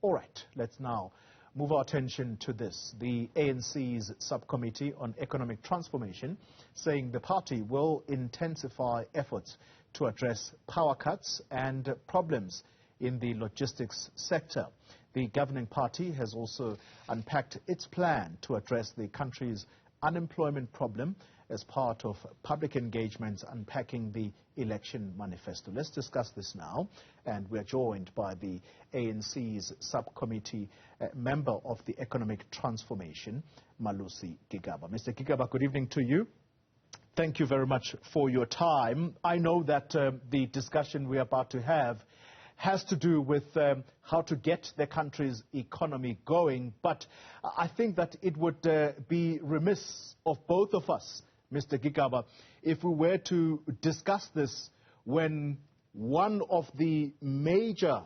All right, let's now move our attention to this. The ANC's Subcommittee on Economic Transformation saying the party will intensify efforts to address power cuts and problems in the logistics sector. The governing party has also unpacked its plan to address the country's unemployment problem as part of public engagements unpacking the election manifesto. Let's discuss this now, and we're joined by the ANC's subcommittee member of the economic transformation, Malusi Gigaba. Mr. Gigaba, good evening to you. Thank you very much for your time. I know that the discussion we're about to have has to do with how to get the country's economy going, but I think that it would be remiss of both of us, Mr. Gigaba, if we were to discuss this when one of the major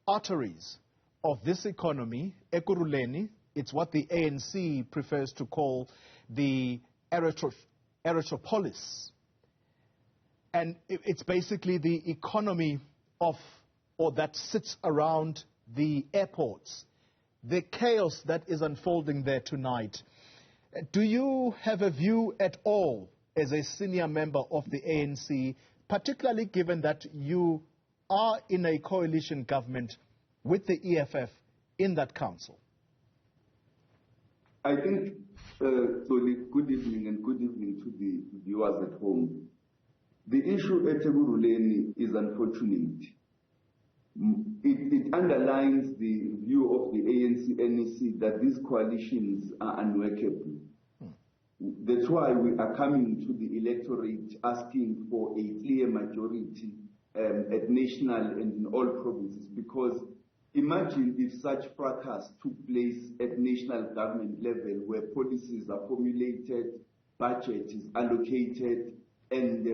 arteries of this economy, Ekurhuleni, it's what the ANC prefers to call the erythropolis, and it's basically the economy of or that sits around the airports, the chaos that is unfolding there tonight. Do you have a view at all as a senior member of the ANC, particularly given that you are in a coalition government with the EFF in that council? I think, Toli, good evening and good evening to the viewers at home. The issue at Ekurhuleni is unfortunate. It underlines the view of the ANC-NEC that these coalitions are unworkable. That's why we are coming to the electorate asking for a clear majority at national and in all provinces, because imagine if such fracas took place at national government level where policies are formulated, budget is allocated, and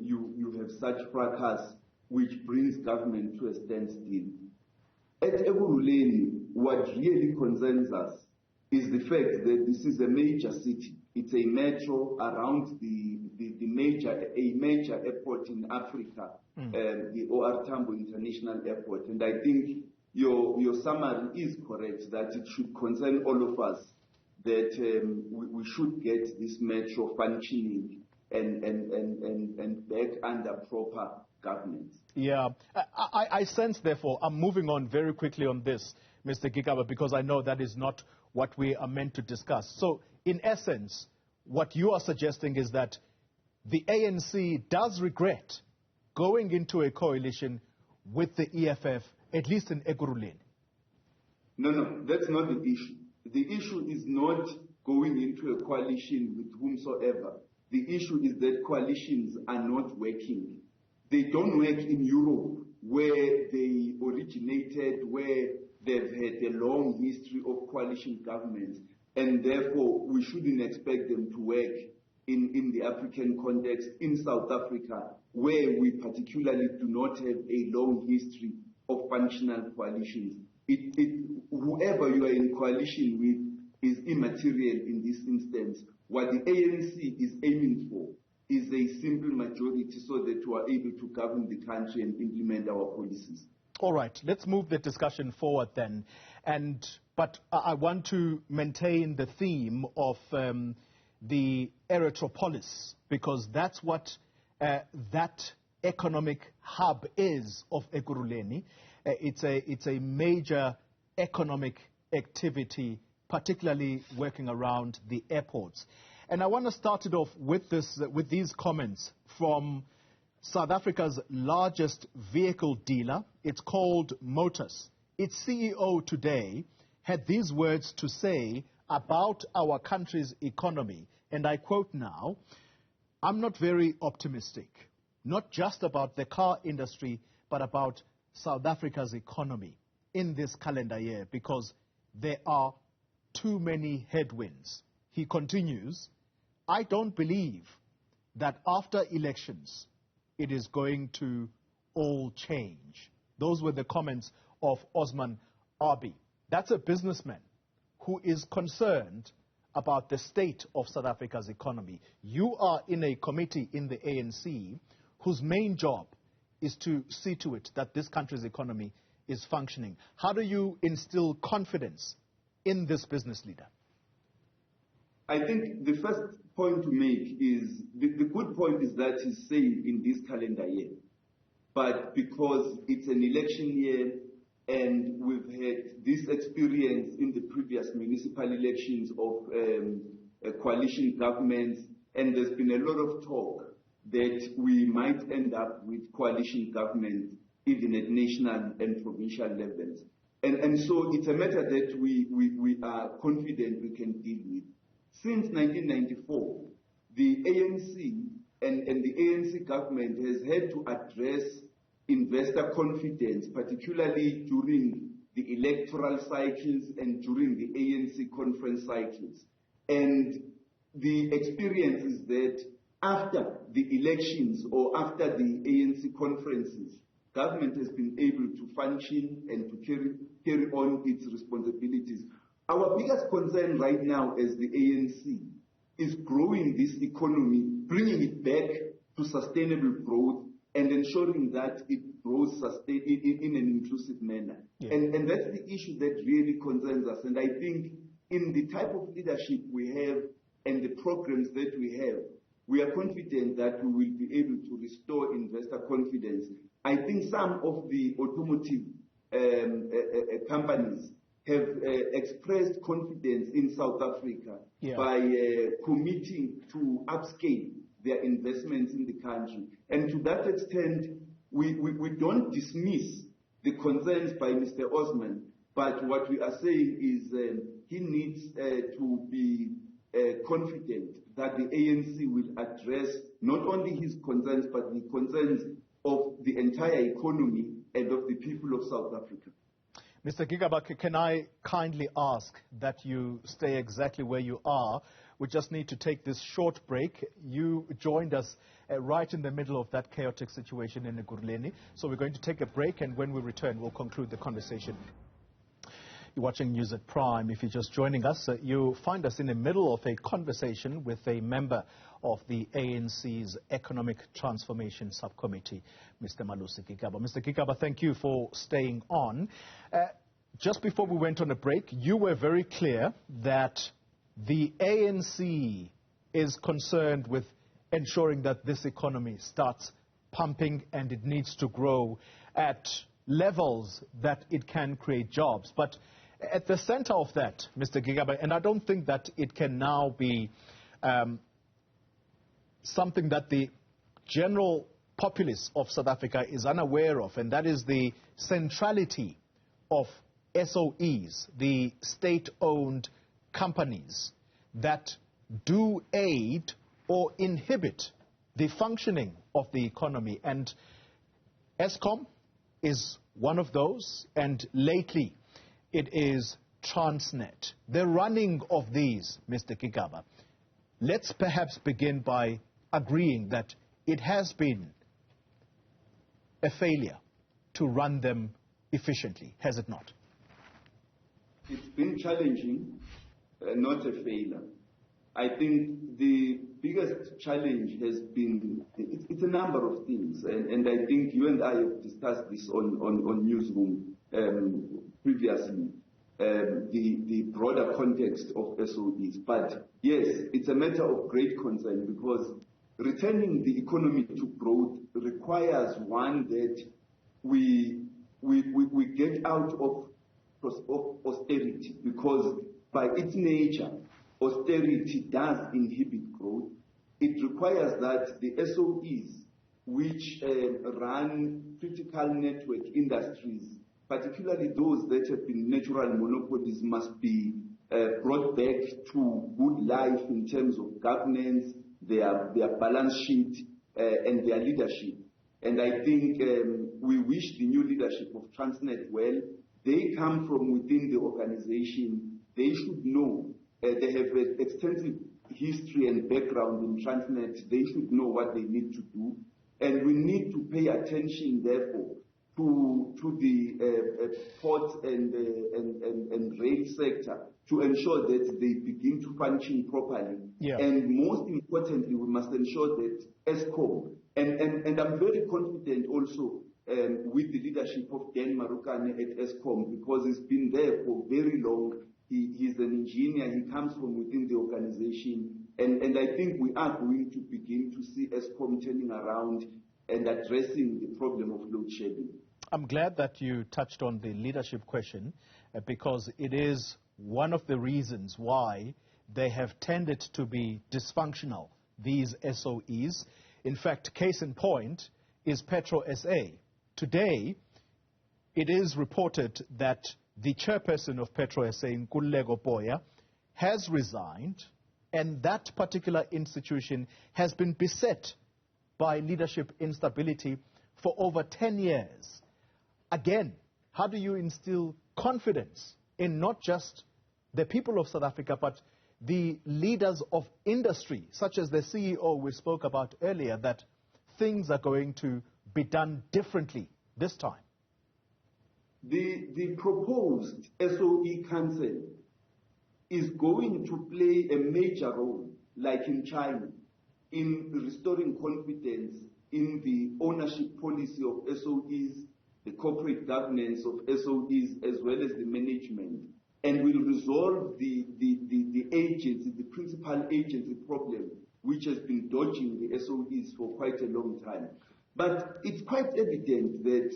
you have such fracas which brings government to a standstill. At Ekurhuleni, what really concerns us is the fact that this is a major city. It's a metro around a major airport in Africa, the OR Tambo International Airport. And I think your summary is correct, that it should concern all of us, that we should get this metro functioning and back under proper government. Yeah, I sense, therefore, I'm moving on very quickly on this, Mr. Gigaba, because I know that is not what we are meant to discuss. So, in essence, what you are suggesting is that the ANC does regret going into a coalition with the EFF, at least in Ekurhuleni. No, that's not the issue. The issue is not going into a coalition with whomsoever. The issue is that coalitions are not working. They don't work in Europe, where they originated, where they've had a long history of coalition governments, and therefore we shouldn't expect them to work in the African context, in South Africa, where we particularly do not have a long history of functional coalitions. Whoever you are in coalition with is immaterial in this instance. What the ANC is aiming for is a simple majority so that we are able to govern the country and implement our policies. All right, let's move the discussion forward then. But I want to maintain the theme of the erythropolis, because that's what that economic hub is of Ekurhuleni. It's a major economic activity, particularly working around the airports. And I want to start it off with these comments from South Africa's largest vehicle dealer. It's called Motors. Its CEO today had these words to say about our country's economy. And I quote now, "I'm not very optimistic, not just about the car industry, but about South Africa's economy in this calendar year, because there are too many headwinds." He continues, "I don't believe that after elections it is going to all change." Those were the comments of Osman Abi. That's a businessman who is concerned about the state of South Africa's economy. You are in a committee in the ANC whose main job is to see to it that this country's economy is functioning. How do you instill confidence in this business leader? I think the first point to make is, the good point is that he's saying in this calendar year. But because it's an election year and we've had this experience in the previous municipal elections of coalition governments, and there's been a lot of talk that we might end up with coalition governments even at national and provincial levels. And so it's a matter that we are confident we can deal with. Since 1994, the ANC and the ANC government has had to address investor confidence, particularly during the electoral cycles and during the ANC conference cycles. And the experience is that after the elections or after the ANC conferences, government has been able to function and to carry on its responsibilities. Our biggest concern right now as the ANC is growing this economy, bringing it back to sustainable growth and ensuring that it grows in an inclusive manner. Yeah. And that's the issue that really concerns us. And I think in the type of leadership we have and the programs that we have, we are confident that we will be able to restore investor confidence. I think some of the automotive companies have expressed confidence in South Africa by committing to upscale their investments in the country. And to that extent, we don't dismiss the concerns by Mr. Osman, but what we are saying is he needs to be confident that the ANC will address not only his concerns, but the concerns of the entire economy and of the people of South Africa. Mr. Gigaba, can I kindly ask that you stay exactly where you are? We just need to take this short break. You joined us right in the middle of that chaotic situation in Ekurhuleni. So we're going to take a break, and when we return, we'll conclude the conversation. You're watching News at Prime. If you're just joining us, you find us in the middle of a conversation with a member of the ANC's Economic Transformation Subcommittee, Mr. Malusi Gigaba. Mr. Gigaba, thank you for staying on. Just before we went on a break, you were very clear that the ANC is concerned with ensuring that this economy starts pumping and it needs to grow at levels that it can create jobs. But at the center of that, Mr. Gigaba, and I don't think that it can now be something that the general populace of South Africa is unaware of, and that is the centrality of SOEs, the state-owned companies that do aid or inhibit the functioning of the economy. And Eskom is one of those, and lately it is Transnet. The running of these, Mr. Gigaba, let's perhaps begin by agreeing that it has been a failure to run them efficiently, has it not? It's been challenging, not a failure. I think the biggest challenge has been, it's a number of things, and I think you and I have discussed this on Newzroom previously, the broader context of SOEs. But yes, it's a matter of great concern because returning the economy to growth requires, one, that we get out of austerity, because by its nature, austerity does inhibit growth. It requires that the SOEs which run critical network industries, particularly those that have been natural monopolies, must be brought back to good life in terms of governance, their balance sheet, and their leadership. And I think we wish the new leadership of Transnet well. They come from within the organization. They should know. They have an extensive history and background in Transnet. They should know what they need to do. And we need to pay attention, therefore, to the port and rail sector to ensure that they begin to function properly. Yeah. And most importantly, we must ensure that Eskom, and I'm very confident also with the leadership of Dan Marukane at Eskom, because he's been there for very long. He's an engineer, he comes from within the organization, and I think we are going to begin to see Eskom turning around and addressing the problem of load shedding. I'm glad that you touched on the leadership question because it is one of the reasons why they have tended to be dysfunctional, these SOEs. In fact, case in point is Petro SA. Today, it is reported that the chairperson of Petro SA, Nkululeko Boya, has resigned, and that particular institution has been beset by leadership instability for over 10 years. Again, how do you instill confidence in not just the people of South Africa, but the leaders of industry, such as the CEO we spoke about earlier, that things are going to be done differently this time? The proposed SOE Council is going to play a major role, like in China, in restoring confidence in the ownership policy of SOEs, the corporate governance of SOEs, as well as the management, and will resolve the agency, the principal agency problem, which has been dodging the SOEs for quite a long time. But it's quite evident that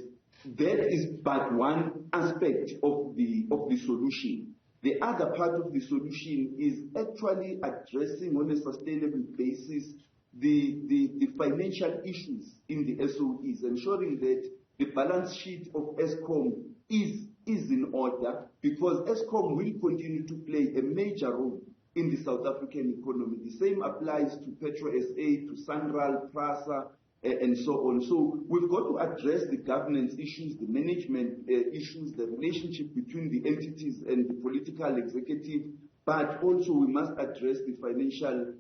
that is but one aspect of the solution. The other part of the solution is actually addressing on a sustainable basis the financial issues in the SOEs, ensuring that the balance sheet of Eskom is in order, because Eskom will continue to play a major role in the South African economy. The same applies to Petro SA, to Sanral, PRASA, and so on. So we've got to address the governance issues, the management issues, the relationship between the entities and the political executive, but also we must address the financial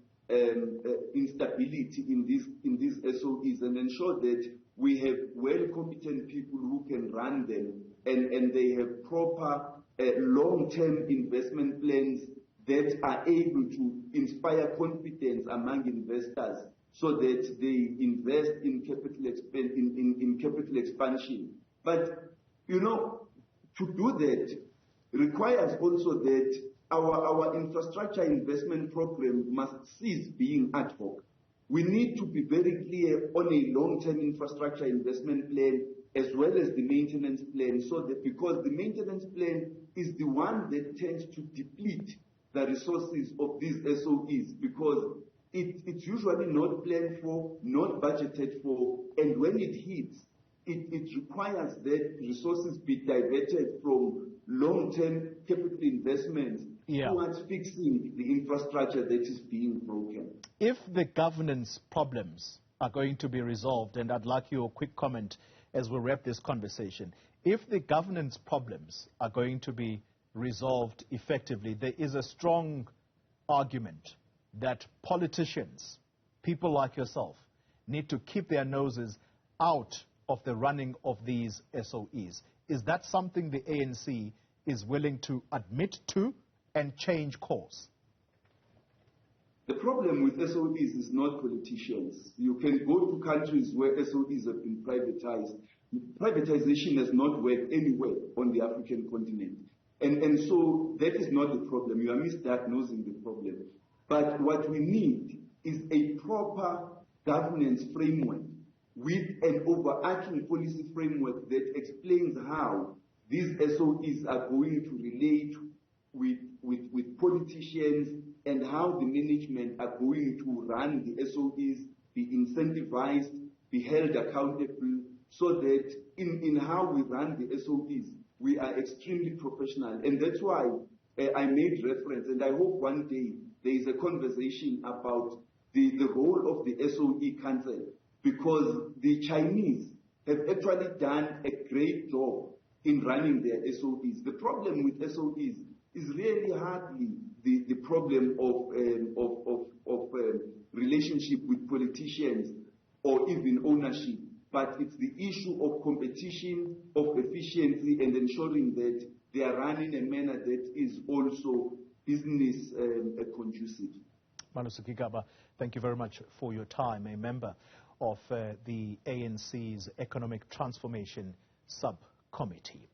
instability in these SOEs and ensure that we have well-competent people who can run them, and they have proper long-term investment plans that are able to inspire confidence among investors so that they invest in capital expansion. But, you know, to do that requires also that our infrastructure investment program must cease being ad hoc. We need to be very clear on a long-term infrastructure investment plan as well as the maintenance plan, so that, because the maintenance plan is the one that tends to deplete the resources of these SOEs, because it's usually not planned for, not budgeted for, and when it hits, it requires that resources be diverted from long-term capital investments towards fixing the infrastructure that is being broken. If the governance problems are going to be resolved, and I'd like your quick comment as we wrap this conversation, if the governance problems are going to be resolved effectively, there is a strong argument that politicians, people like yourself, need to keep their noses out of the running of these SOEs. Is that something the ANC is willing to admit to and change course? The problem with SOEs is not politicians. You can go to countries where SOEs have been privatized. Privatization has not worked anywhere on the African continent. And so that is not the problem. You are misdiagnosing the problem. But what we need is a proper governance framework with an overarching policy framework that explains how these SOEs are going to relate with politicians, and how the management are going to run the SOEs, be incentivized, be held accountable, so that in how we run the SOEs, we are extremely professional. And that's why I made reference, and I hope one day there is a conversation about the role of the SOE Council, because the Chinese have actually done a great job in running their SOEs. The problem with SOEs is really hardly the problem of relationship with politicians or even ownership, but it's the issue of competition, of efficiency, and ensuring that they are run in a manner that is also business conducive. Malusi Gigaba, thank you very much for your time, a member of the ANC's Economic Transformation Subcommittee.